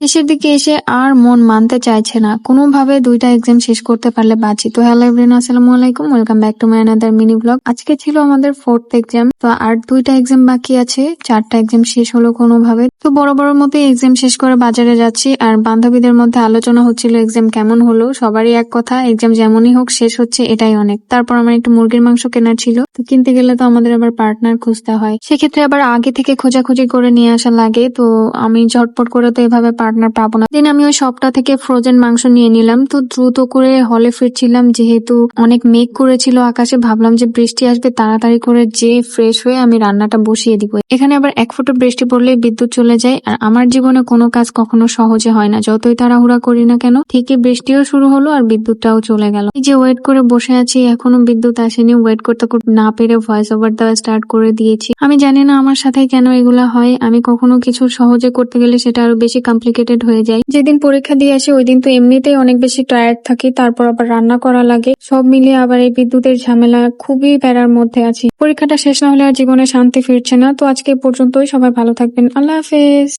শেষের দিকে এসে আর মন মানতে চাইছে না, কোনোভাবে 2টা এক্সাম শেষ করতে পারলে বাঁচি। তো হ্যালো এভরিওয়ান, আসসালামু আলাইকুম, welcome back to my another mini blog. আজকে ছিল আমাদের 4th এক্সাম, তো আর 2টা এক্সাম বাকি আছে, 4টা এক্সাম শেষ হলো কোনোভাবে। তো বড় বড় মতো এক্সাম শেষ করে বাজারে যাচ্ছি, আর বান্ধবীদের মধ্যে আলোচনা হচ্ছিল এক্সাম কেমন হলো। সবারই এক কথা, এক্সাম যেমনই হোক শেষ হচ্ছে, এটাই অনেক। তারপর আমার একটু মুরগির মাংস কেনার ছিল, তো কিনতে গেলে তো আমাদের আবার পার্টনার খুঁজতে হয়, সেক্ষেত্রে আবার আগে থেকে খোঁজাখুঁজি করে নিয়ে আসা লাগে। তো আমি ঝটপট করে তো এভাবে পার্টনার পাবো না, দিন আমি ওই সবটা থেকে ফ্রোজেন মাংস নিয়ে নিলাম। তো দ্রুত করে হলে ফিরছিলাম, যেহেতু অনেক মেঘ করেছিল আকাশে, ভাবলাম যে বৃষ্টি আসবে, তাড়াতাড়ি করে যে ফ্রেশ হয়ে আমি রান্নাটা বসিয়ে দিব। এখানে আবার এক ফোঁটা বৃষ্টি পড়লেই বিদ্যুৎ চলে যায়, আর আমার জীবনে কোনো কাজ কখনো সহজে হয় না, যতই তাড়াহুড়া করি না কেন। ঠিকই বৃষ্টিও শুরু হলো আর বিদ্যুৎটাও চলে গেল। এই যে ওয়েট করে বসে আছি, এখনো বিদ্যুৎ আসেনি। ওয়েট করতে করতে না পেরে ভয়েস ওভার দেওয়া স্টার্ট করে দিয়েছি। আমি জানি না আমার সাথে কেন এগুলা হয়, আমি কখনো কিছু সহজে করতে গেলে সেটা আরো বেশি কমপ্লিকেটেড হয়ে যায়। যেদিন পরীক্ষা দিয়ে আসি ওই দিন তো এমনিতেই অনেক বেশি টায়ার্ড থাকি, তারপর আবার রান্না করা লাগে, সব মিলিয়ে আবার এই বিদ্যুতের ঝামেলা, খুবই প্যারার মধ্যে আছি। পরীক্ষাটা শেষ না হলে আর জীবনে শান্তি ফিরছে না। তো আজকে এ পর্যন্তই, সবাই ভালো থাকবেন, আল্লাহ হাফেজ।